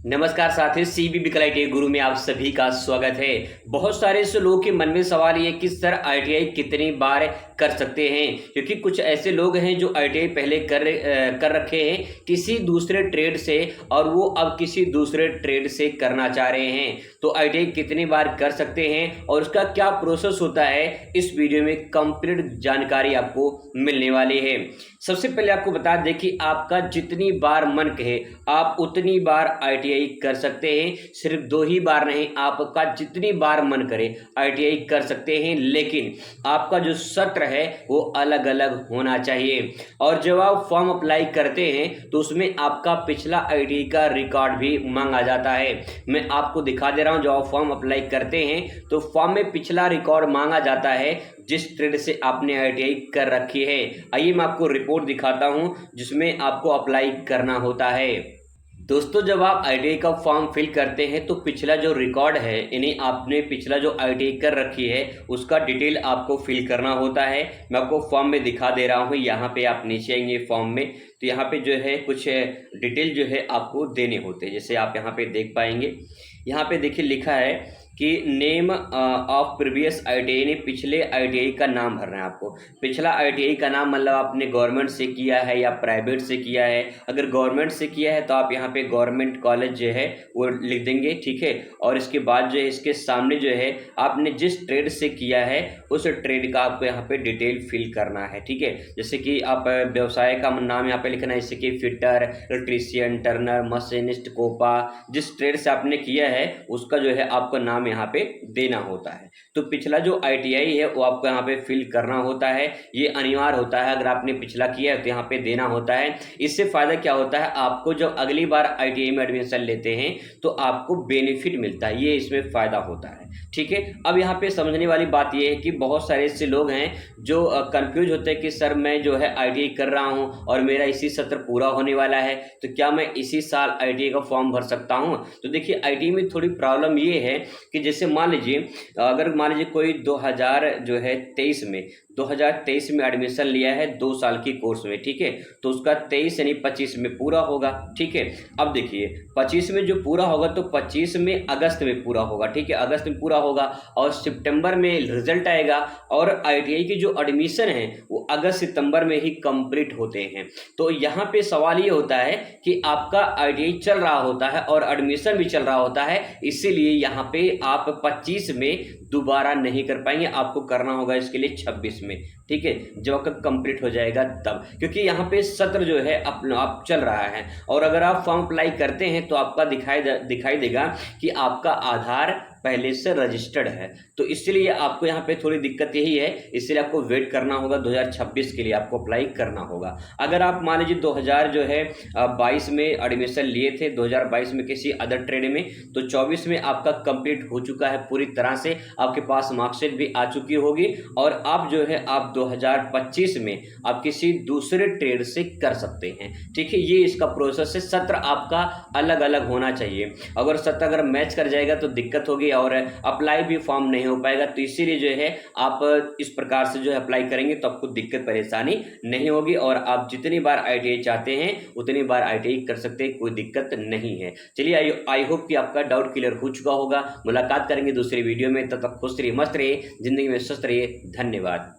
नमस्कार साथियों, सीबी विकल आईटीआई गुरु में आप सभी का स्वागत है। बहुत सारे ऐसे लोगों के मन में सवाल ये कि सर आईटीआई कितनी बार कर सकते हैं, क्योंकि कुछ ऐसे लोग हैं जो आईटीआई पहले कर रखे हैं किसी दूसरे ट्रेड से और वो अब किसी दूसरे ट्रेड से करना चाह रहे हैं। तो आईटीआई कितनी बार कर सकते हैं और उसका क्या प्रोसेस होता है, इस वीडियो में कंप्लीट जानकारी आपको मिलने वाली है। सबसे पहले आपको बता दें कि आपका जितनी बार मन कहे आप उतनी बार आईटीआई कर सकते हैं। सिर्फ 2 ही बार नहीं, आपका जितनी बार मन करे आईटीआई कर सकते हैं, लेकिन आपका जो सत्र है वो अलग अलग होना चाहिए। और जब आप फॉर्म अप्लाई करते हैं तो उसमें आपका पिछला आईटीआई का रिकॉर्ड भी मांगा जाता है। मैं आपको दिखा दे रहा हूं, जब आप फॉर्म अप्लाई करते हैं तो फॉर्म में पिछला रिकॉर्ड मांगा जाता है जिस ट्रेड से आपने आईटीआई कर रखी है। आइए मैं आपको रिपोर्ट दिखाता हूं जिसमें आपको अप्लाई करना होता है। दोस्तों, जब आप आईटीआई का फॉर्म फिल करते हैं तो पिछला जो रिकॉर्ड है, यानी आपने पिछला जो आईटीआई कर रखी है उसका डिटेल आपको फिल करना होता है। मैं आपको फॉर्म में दिखा दे रहा हूँ। यहाँ पे आप नीचे आएंगे फॉर्म में तो यहाँ पे जो है कुछ डिटेल जो है आपको देने होते हैं। जैसे आप यहाँ पे देख पाएंगे, यहाँ पे देखिए लिखा है कि नेम ऑफ प्रीवियस आईटीआई, ने पिछले आईटीआई का नाम भरना है आपको। पिछला आईटीआई का नाम मतलब आपने गवर्नमेंट से किया है या प्राइवेट से किया है। अगर गवर्नमेंट से किया है तो आप यहाँ पे गवर्नमेंट कॉलेज जो है वो लिख देंगे, ठीक है। और इसके बाद जो है इसके सामने जो है आपने जिस ट्रेड से किया है उस ट्रेड का आपको यहाँ पे डिटेल फिल करना है, ठीक है। जैसे कि आप व्यवसाय का नाम यहाँ पे लिखना है, जैसे कि fitter, electrician, turner, machinist, COPA. जिस ट्रेड से आपने किया है उसका जो है आपको नाम यहाँ पे देना होता है। तो पिछला जो आईटीआई है वो आपको यहाँ पे फिल करना होता है। ये अनिवार्य होता है, अगर आपने पिछला किया है तो यहाँ पे देना होता है। इससे फायदा क्या होता है, आपको जब अगली बार आईटीआई में एडमिशन लेते हैं तो आपको बेनिफिट मिलता है, ये इसमें फायदा होता है, ठीक है। अब यहाँ पे समझने वाली बात ये है कि बहुत सारे ऐसे लोग हैं जो कंफ्यूज होते हैं कि सर मैं जो है आईटीआई कर रहा हूँ और मेरा इसी सत्र पूरा होने वाला है, तो क्या मैं इसी साल आईटीआई का फॉर्म भर सकता हूँ। तो देखिए आईटीआई में थोड़ी प्रॉब्लम ये है कि जैसे मान लीजिए, अगर मान लीजिए कोई 2023 में एडमिशन लिया है 2 साल की कोर्स में, ठीक है। तो उसका 23 यानी 25 में पूरा होगा, ठीक है। अब देखिए 25 में जो पूरा होगा तो 25 में अगस्त में पूरा होगा, ठीक है। अगस्त में पूरा होगा और सितंबर में रिजल्ट आएगा और आईटीआई की जो एडमिशन है वो अगस्त सितंबर में ही कंप्लीट होते हैं। तो यहाँ पे सवाल ये होता है कि आपका आईटीआई चल रहा होता है और एडमिशन भी चल रहा होता है, इसीलिए यहाँ पे आप 25 में दोबारा नहीं कर पाएंगे, आपको करना होगा इसके लिए 26 में, ठीक है, जब आपका कंप्लीट हो जाएगा तब। क्योंकि यहाँ पे सत्र जो है आप चल रहा है और अगर आप फॉर्म अप्लाई करते हैं तो आपका दिखाई देगा कि आपका आधार पहले से रजिस्टर्ड है। तो इसलिए आपको यहाँ पे थोड़ी दिक्कत यही है, इसलिए आपको वेट करना होगा। 2026 के लिए आपको अप्लाई करना होगा। अगर आप मान लीजिए 2022 में एडमिशन लिए थे, 2022 में किसी अदर ट्रेड में, तो 24 में आपका कंप्लीट हो चुका है पूरी तरह से, आपके पास मार्कशीट भी आ चुकी होगी और आप जो है आप 2025 में आप किसी दूसरे ट्रेड से कर सकते हैं, ठीक है। ये इसका प्रोसेस है। सत्र आपका अलग अलग होना चाहिए। अगर मैच कर जाएगा तो दिक्कत होगी और अप्लाई भी फॉर्म नहीं हो पाएगा। तो इसीलिए जो है आप इस प्रकार से जो है अप्लाई करेंगे तो आपको दिक्कत परेशानी नहीं होगी और आप जितनी बार आईटीआई चाहते हैं उतनी बार आईटीआई कर सकते हैं, कोई दिक्कत नहीं है। चलिए, आई होप कि आपका डाउट क्लियर हो चुका होगा। मुलाकात करेंगे दूसरी वीडियो में, तब तक खुश रहिए, मस्त रहिए, जिंदगी में स्वस्थ रहिए। धन्यवाद।